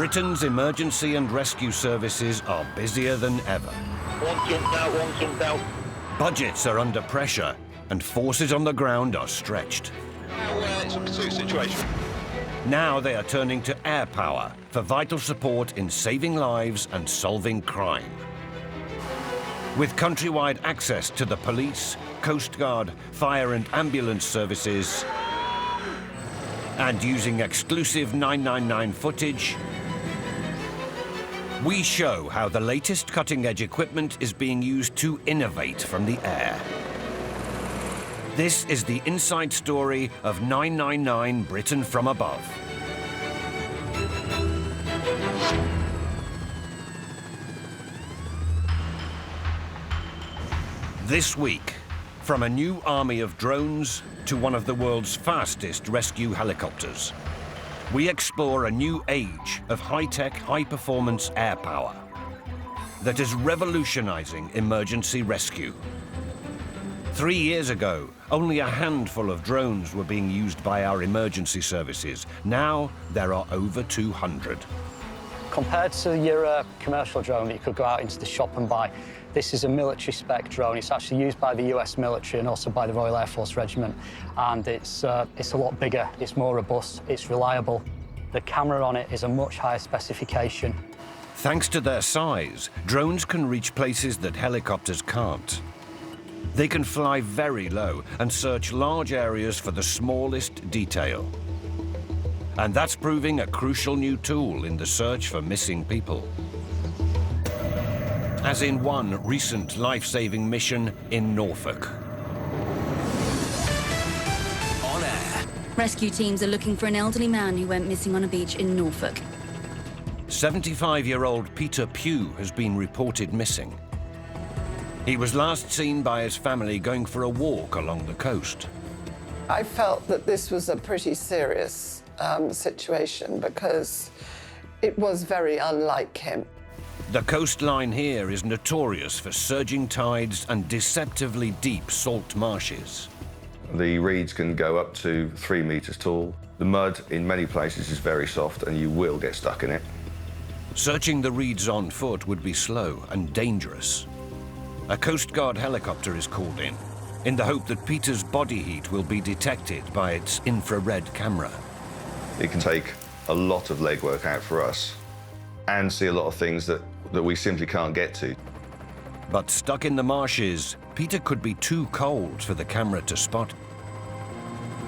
Britain's emergency and rescue services are busier than ever. One jumped out. Budgets are under pressure, and forces on the ground are stretched. Now it's a pursuit situation. Now they are turning to air power for vital support in saving lives and solving crime. With countrywide access to the police, Coast Guard, fire and ambulance services, and using exclusive 999 footage, we show how the latest cutting-edge equipment is being used to innovate from the air. This is the inside story of 999 Britain from Above. This week, from a new army of drones to one of the world's fastest rescue helicopters, we explore a new age of high-tech, high-performance air power that is revolutionizing emergency rescue. 3 years ago, only a handful of drones were being used by our emergency services. Now, there are over 200. Compared to your commercial drone that you could go out into the shop and buy, this is a military-spec drone. It's actually used by the US military and also by the Royal Air Force Regiment. And it's a lot bigger, it's more robust, it's reliable. The camera on it is a much higher specification. Thanks to their size, drones can reach places that helicopters can't. They can fly very low and search large areas for the smallest detail. And that's proving a crucial new tool in the search for missing people. As in one recent life-saving mission in Norfolk. On air. Rescue teams are looking for an elderly man who went missing on a beach in Norfolk. 75-year-old Peter Pugh has been reported missing. He was last seen by his family going for a walk along the coast. I felt that this was a pretty serious situation because it was very unlike him. The coastline here is notorious for surging tides and deceptively deep salt marshes. The reeds can go up to 3 meters tall. The mud in many places is very soft and you will get stuck in it. Searching the reeds on foot would be slow and dangerous. A Coast Guard helicopter is called in the hope that Peter's body heat will be detected by its infrared camera. It can take a lot of legwork out for us and see a lot of things that we simply can't get to. But stuck in the marshes, Peter could be too cold for the camera to spot.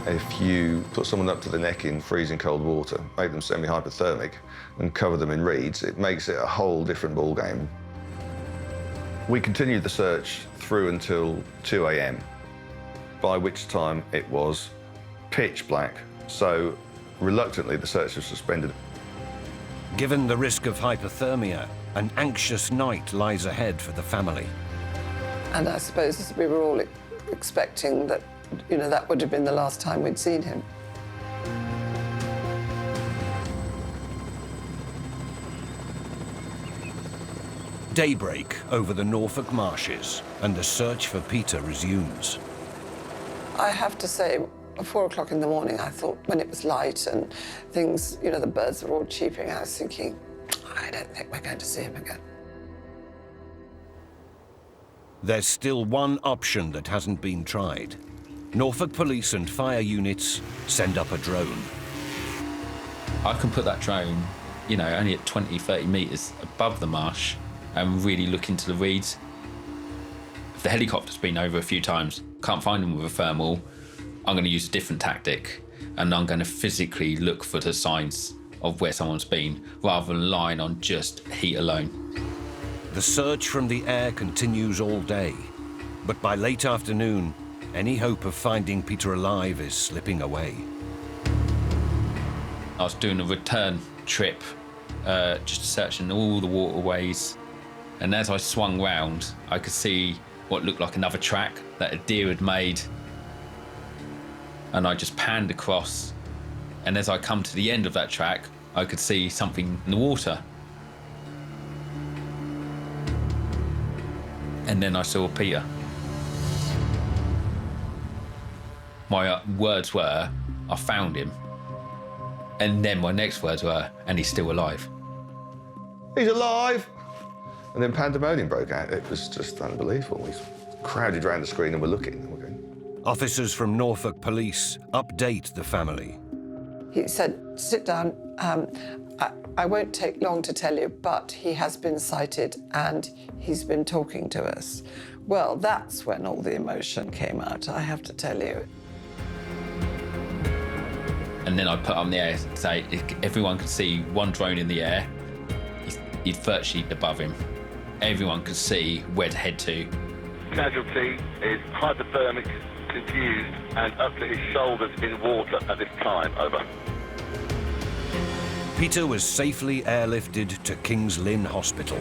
If you put someone up to the neck in freezing cold water, make them semi-hypothermic, and cover them in reeds, it makes it a whole different ballgame. We continued the search through until 2 a.m., by which time it was pitch black, so reluctantly the search was suspended. Given the risk of hypothermia, an anxious night lies ahead for the family. And I suppose we were all expecting that, that would have been the last time we'd seen him. Daybreak over the Norfolk marshes, and the search for Peter resumes. I have to say, at 4 o'clock in the morning, I thought, when it was light and things, the birds were all cheeping, I was thinking, I don't think we're going to see him again. There's still one option that hasn't been tried. Norfolk police and fire units send up a drone. I can put that drone, only at 20, 30 meters above the marsh and really look into the reeds. If the helicopter's been over a few times, can't find them with a thermal, I'm going to use a different tactic and I'm going to physically look for the signs of where someone's been rather than relying on just heat alone. The search from the air continues all day, but by late afternoon, any hope of finding Peter alive is slipping away. I was doing a return trip, just searching all the waterways, and as I swung round, I could see what looked like another track that a deer had made. And I just panned across, and as I come to the end of that track, I could see something in the water. And then I saw Peter. My words were, I found him. And then my next words were, and he's still alive. he's alive. And then pandemonium broke out. It was just unbelievable. We crowded around the screen and were looking. And we're going, Officers from Norfolk Police update the family. He said, sit down. I won't take long to tell you, but he has been sighted and he's been talking to us. Well, that's when all the emotion came out, I have to tell you. And then I put up in the air, say, if everyone could see one drone in the air, he's virtually above him. Everyone could see where to head to. Casualty is hypothermic, confused, and up to his shoulders in water at this time. Over. Peter was safely airlifted to King's Lynn Hospital.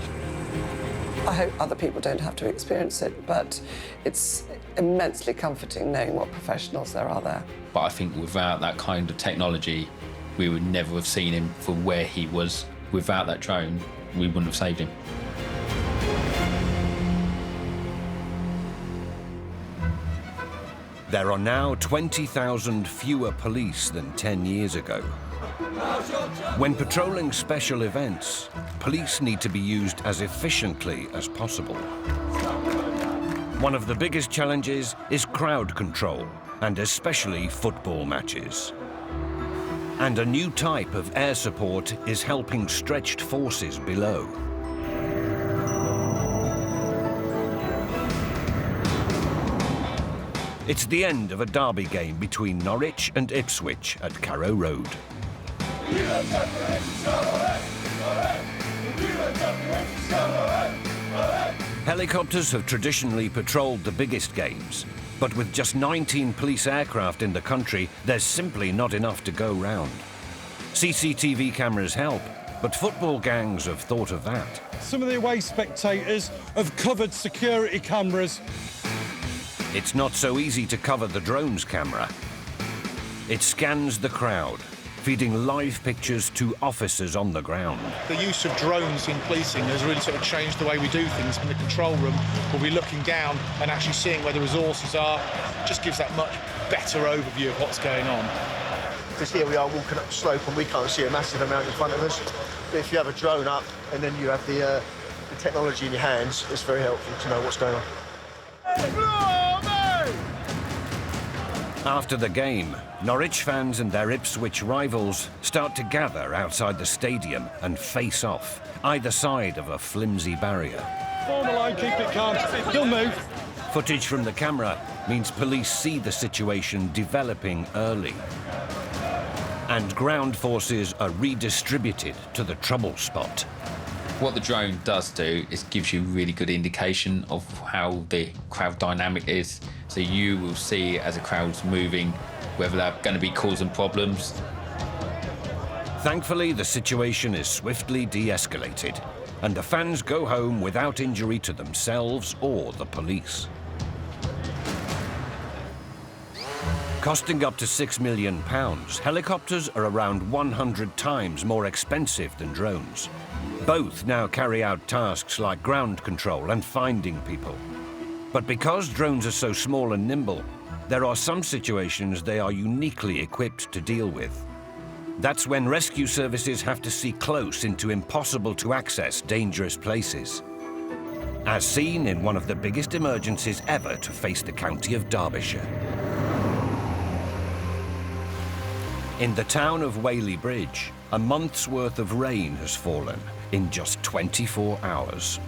I hope other people don't have to experience it, but it's immensely comforting knowing what professionals there are there. But I think without that kind of technology, we would never have seen him for where he was. Without that drone, we wouldn't have saved him. There are now 20,000 fewer police than 10 years ago. When patrolling special events, police need to be used as efficiently as possible. One of the biggest challenges is crowd control, and especially football matches. And a new type of air support is helping stretched forces below. It's the end of a derby game between Norwich and Ipswich at Carrow Road. Helicopters have traditionally patrolled the biggest games, but with just 19 police aircraft in the country, there's simply not enough to go round. CCTV cameras help, but football gangs have thought of that. Some of the away spectators have covered security cameras. It's not so easy to cover the drone's camera. It scans the crowd, feeding live pictures to officers on the ground. The use of drones in policing has really sort of changed the way we do things. In the control room, we'll be looking down and actually seeing where the resources are. Just gives that much better overview of what's going on. Because here we are walking up the slope and we can't see a massive amount in front of us. But if you have a drone up and then you have the technology in your hands, it's very helpful to know what's going on. After the game, Norwich fans and their Ipswich rivals start to gather outside the stadium and face off, either side of a flimsy barrier. Form a line, keep it calm. You'll move. Footage from the camera means police see the situation developing early. And ground forces are redistributed to the trouble spot. What the drone does do is gives you really good indication of how the crowd dynamic is. So you will see as a crowd's moving whether they're going to be causing problems. Thankfully, the situation is swiftly de-escalated, and the fans go home without injury to themselves or the police. Costing up to £6 million, helicopters are around 100 times more expensive than drones. Both now carry out tasks like ground control and finding people. But because drones are so small and nimble, there are some situations they are uniquely equipped to deal with. That's when rescue services have to see close into impossible-to-access dangerous places, as seen in one of the biggest emergencies ever to face the county of Derbyshire. In the town of Whaley Bridge, a month's worth of rain has fallen in just 24 hours.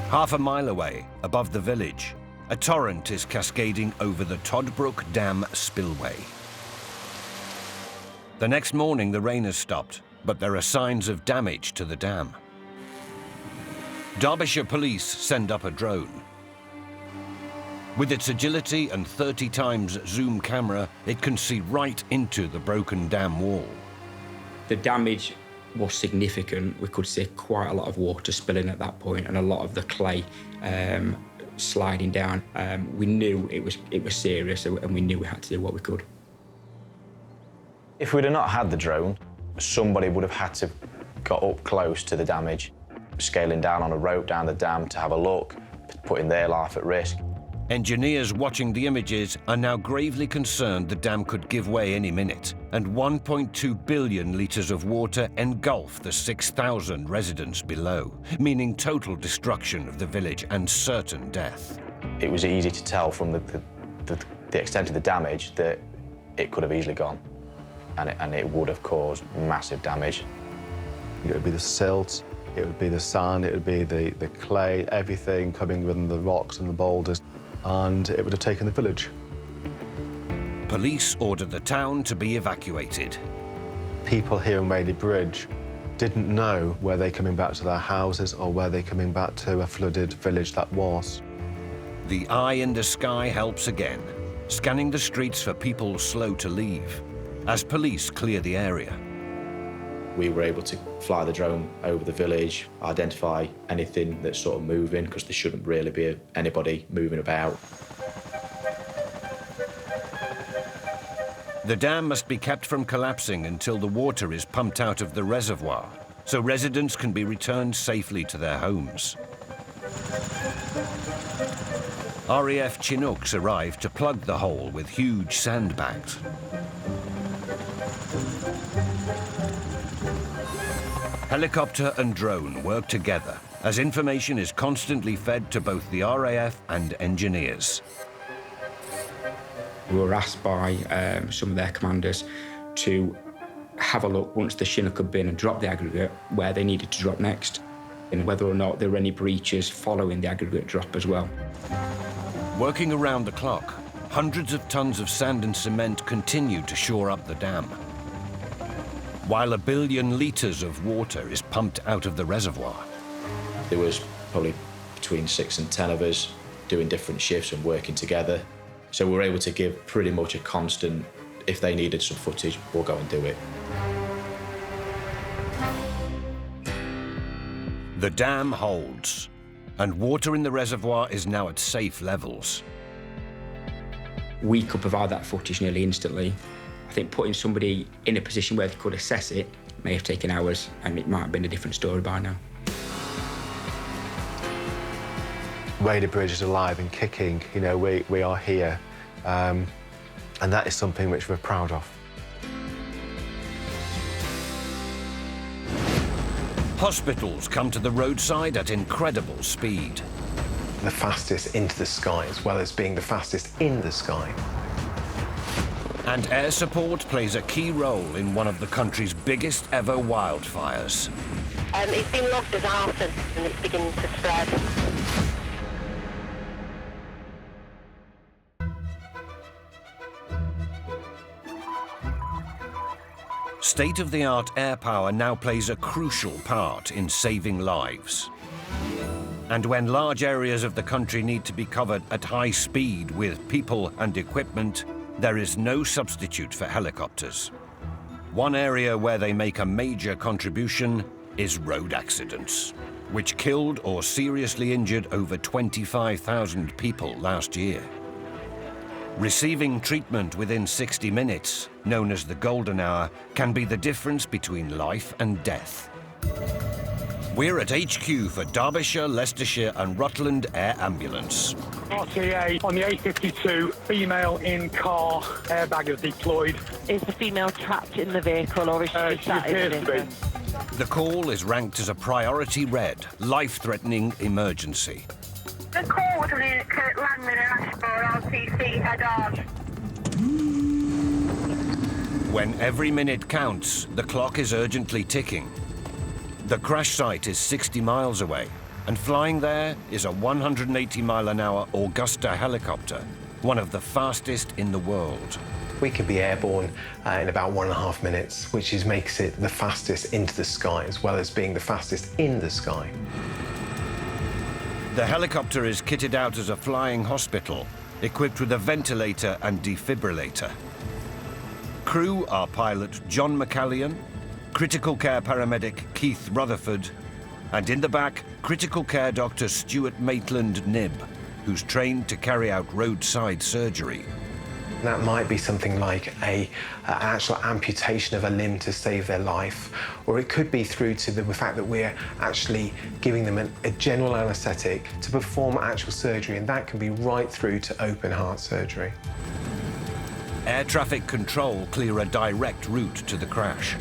Half a mile away, above the village, a torrent is cascading over the Toddbrook Dam spillway. The next morning, the rain has stopped, but there are signs of damage to the dam. Derbyshire police send up a drone. With its agility and 30 times zoom camera, it can see right into the broken dam wall. The damage was significant. We could see quite a lot of water spilling at that point and a lot of the clay sliding down. We knew it was serious and we knew we had to do what we could. If we'd have not had the drone, somebody would have had to got up close to the damage, scaling down on a rope down the dam to have a look, putting their life at risk. Engineers watching the images are now gravely concerned the dam could give way any minute, and 1.2 billion litres of water engulf the 6,000 residents below, meaning total destruction of the village and certain death. It was easy to tell from the extent of the damage that it could have easily gone, and it would have caused massive damage. It would be the silt, it would be the sand, it would be the clay, everything coming within the rocks and the boulders, and it would have taken the village. Police ordered the town to be evacuated. People here in Whaley Bridge didn't know where they're coming back to their houses or where they're coming back to a flooded village that was. The eye in the sky helps again, scanning the streets for people slow to leave, as police clear the area. We were able to fly the drone over the village, identify anything that's sort of moving, because there shouldn't really be anybody moving about. The dam must be kept from collapsing until the water is pumped out of the reservoir, so residents can be returned safely to their homes. RAF Chinooks arrived to plug the hole with huge sandbags. Helicopter and drone work together as information is constantly fed to both the RAF and engineers. We were asked by some of their commanders to have a look once the Chinook had been and dropped the aggregate where they needed to drop next, and whether or not there were any breaches following the aggregate drop as well. Working around the clock, hundreds of tons of sand and cement continued to shore up the dam, while 1 billion litres of water is pumped out of the reservoir. There was probably between 6 and 10 of us doing different shifts and working together. So we were able to give pretty much a constant, if they needed some footage, we'll go and do it. The dam holds, and water in the reservoir is now at safe levels. We could provide that footage nearly instantly. I think putting somebody in a position where they could assess it may have taken hours, and it might have been a different story by now. Whaley Bridge is alive and kicking. You know, we are here, and that is something which we're proud of. Hospitals come to the roadside at incredible speed. The fastest into the sky, as well as being the fastest in the sky. And air support plays a key role in one of the country's biggest ever wildfires. It's been logged as arson, and it's beginning to spread. State-of-the-art air power now plays a crucial part in saving lives. And when large areas of the country need to be covered at high speed with people and equipment, there is no substitute for helicopters. One area where they make a major contribution is road accidents, which killed or seriously injured over 25,000 people last year. Receiving treatment within 60 minutes, known as the golden hour, can be the difference between life and death. We're at HQ for Derbyshire, Leicestershire and Rutland Air Ambulance. RCA on the A52, female in car, airbag is deployed. Is the female trapped in the vehicle or is she sat in the vehicle? The call is ranked as a priority red, life-threatening emergency. The call to the Kurt Langman and Ashmore LCC head on. When every minute counts, the clock is urgently ticking. The crash site is 60 miles away, and flying there is a 180-mile-an-hour Augusta helicopter, one of the fastest in the world. We could be airborne in about 1.5 minutes, which makes it the fastest into the sky, as well as being the fastest in the sky. The helicopter is kitted out as a flying hospital, equipped with a ventilator and defibrillator. Crew are pilot John McCallion, critical care paramedic Keith Rutherford, and in the back, critical care doctor Stuart Maitland-Knibb, who's trained to carry out roadside surgery. And that might be something like an actual amputation of a limb to save their life, or it could be through to the fact that we're actually giving them a general anaesthetic to perform actual surgery, and that can be right through to open heart surgery. Air traffic control clear a direct route to the crash.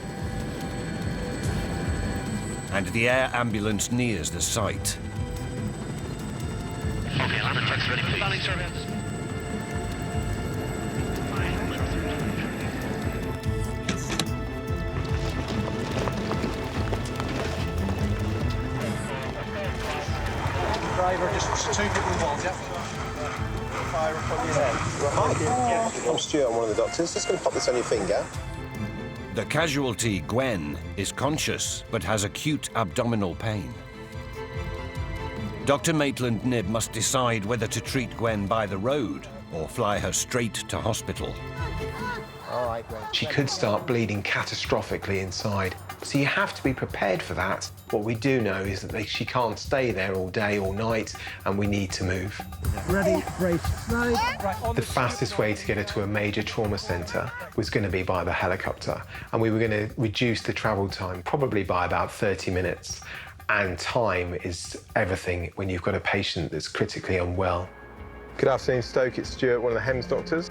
And the air ambulance nears the site. Okay, landing checks ready, please. Landing surveillance. Driver, just 2 people involved, yeah? Fire upon your head. Hi. I'm Stuart, I'm one of the doctors. Just going to pop this on your finger. The casualty, Gwen, is conscious but has acute abdominal pain. Dr. Maitland-Knibb must decide whether to treat Gwen by the road or fly her straight to hospital. All right, Gwen. She could start bleeding catastrophically inside, so you have to be prepared for that. What we do know is that she can't stay there all day, all night, and we need to move. Ready, brace, slide. The fastest way to get her to a major trauma centre was going to be by the helicopter, and we were going to reduce the travel time probably by about 30 minutes. And time is everything when you've got a patient that's critically unwell. Good afternoon, Stoke. It's Stuart, one of the HEMS doctors.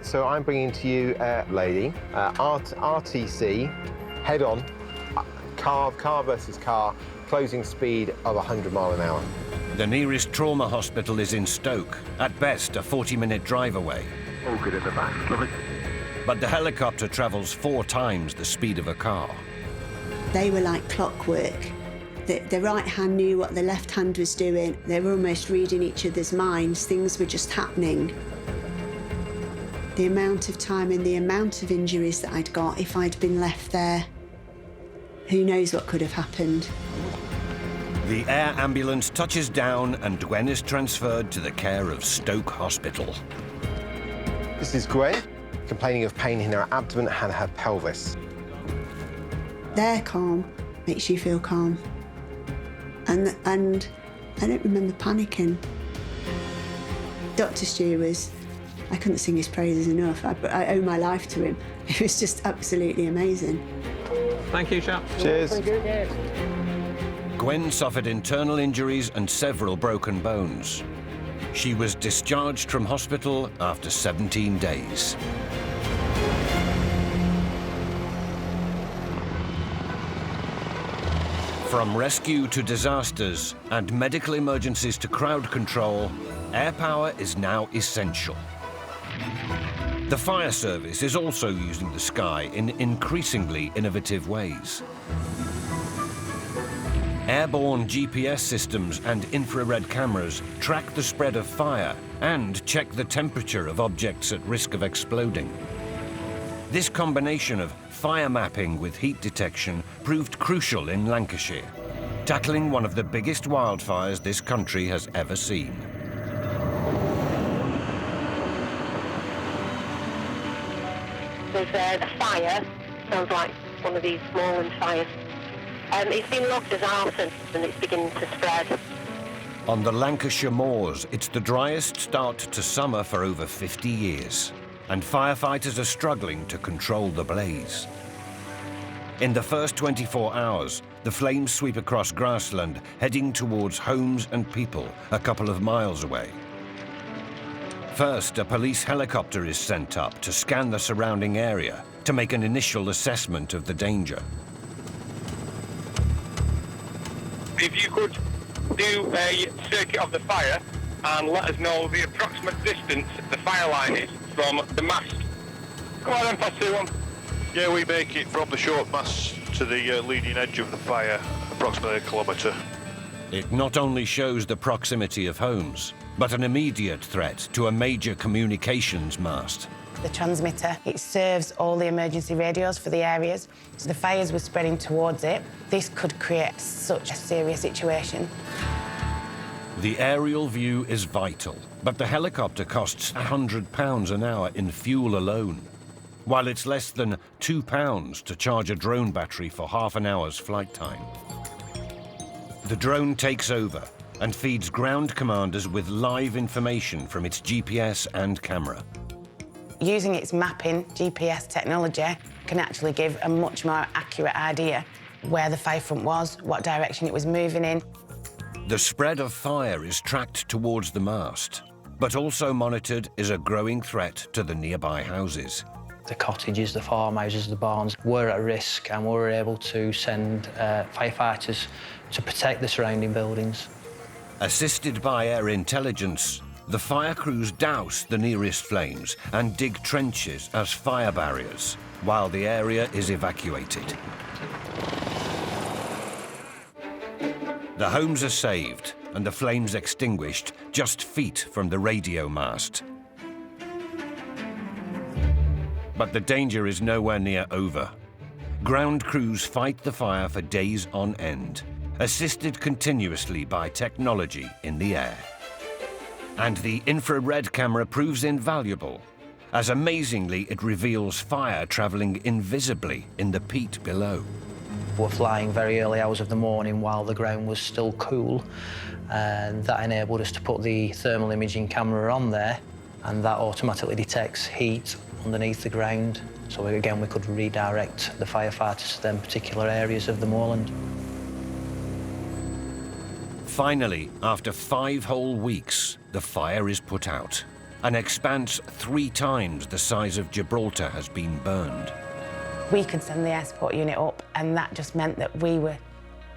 So I'm bringing to you a lady, RTC, head-on, car versus car, closing speed of 100 miles an hour. The nearest trauma hospital is in Stoke, at best a 40-minute drive away. All good at the back, lovely. But the helicopter travels 4 times the speed of a car. They were like clockwork. The right hand knew what the left hand was doing. They were almost reading each other's minds. Things were just happening. The amount of time and the amount of injuries that I'd got if I'd been left there, who knows what could have happened. The air ambulance touches down and Gwen is transferred to the care of Stoke Hospital. This is Gwen, complaining of pain in her abdomen and her pelvis. Their calm makes you feel calm. And I don't remember panicking. Dr. Stu I couldn't sing his praises enough. I owe my life to him. It was just absolutely amazing. Thank you, chap. Cheers. Gwen suffered internal injuries and several broken bones. She was discharged from hospital after 17 days. From rescue to disasters and medical emergencies to crowd control, air power is now essential. The fire service is also using the sky in increasingly innovative ways. Airborne GPS systems and infrared cameras track the spread of fire and check the temperature of objects at risk of exploding. This combination of fire mapping with heat detection proved crucial in Lancashire, tackling one of the biggest wildfires this country has ever seen. There's a fire, sounds like one of these Moreland fires. It's been logged as arson and it's beginning to spread. On the Lancashire moors, it's the driest start to summer for over 50 years, and firefighters are struggling to control the blaze. In the first 24 hours, the flames sweep across grassland, heading towards homes and people a couple of miles away. First, a police helicopter is sent up to scan the surrounding area to make an initial assessment of the danger. If you could do a circuit of the fire and let us know the approximate distance the fire line is from the mast. Go on then, pass 2-1. Yeah, we make it from the short mast to the leading edge of the fire, approximately 1 kilometre. It not only shows the proximity of homes, but an immediate threat to a major communications mast. The transmitter, it serves all the emergency radios for the areas, so the fires were spreading towards it. This could create such a serious situation. The aerial view is vital, but the helicopter costs £100 an hour in fuel alone, while it's less than £2 to charge a drone battery for half an hour's flight time. The drone takes over and feeds ground commanders with live information from its GPS and camera. Using its mapping GPS technology can actually give a much more accurate idea where the fire front was, what direction it was moving in. The spread of fire is tracked towards the mast, but also monitored is a growing threat to the nearby houses. The cottages, the farmhouses, the barns were at risk, and we were able to send firefighters to protect the surrounding buildings. Assisted by air intelligence, the fire crews douse the nearest flames and dig trenches as fire barriers, while the area is evacuated. The homes are saved and the flames extinguished just feet from the radio mast. But the danger is nowhere near over. Ground crews fight the fire for days on end, assisted continuously by technology in the air. And the infrared camera proves invaluable, as amazingly it reveals fire travelling invisibly in the peat below. We're flying very early hours of the morning while the ground was still cool, and that enabled us to put the thermal imaging camera on there, and that automatically detects heat underneath the ground. So again, we could redirect the firefighters to them particular areas of the moorland. Finally, after 5 whole weeks, the fire is put out. An expanse 3 times the size of Gibraltar has been burned. We could send the air support unit up, and that just meant that we were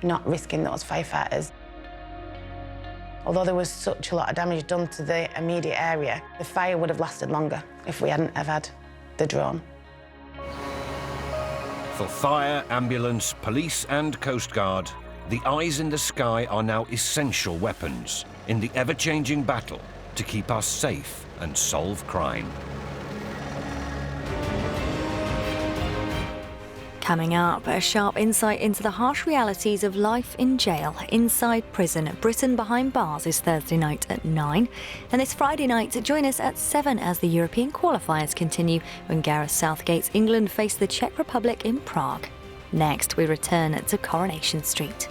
not risking those firefighters. Although there was such a lot of damage done to the immediate area, the fire would have lasted longer if we hadn't have had the drone. For fire, ambulance, police and Coast Guard, the eyes in the sky are now essential weapons in the ever-changing battle to keep us safe and solve crime. Coming up, a sharp insight into the harsh realities of life in jail inside prison. Britain Behind Bars is Thursday night at 9. And this Friday night, join us at 7 as the European qualifiers continue when Gareth Southgate's England face the Czech Republic in Prague. Next, we return to Coronation Street.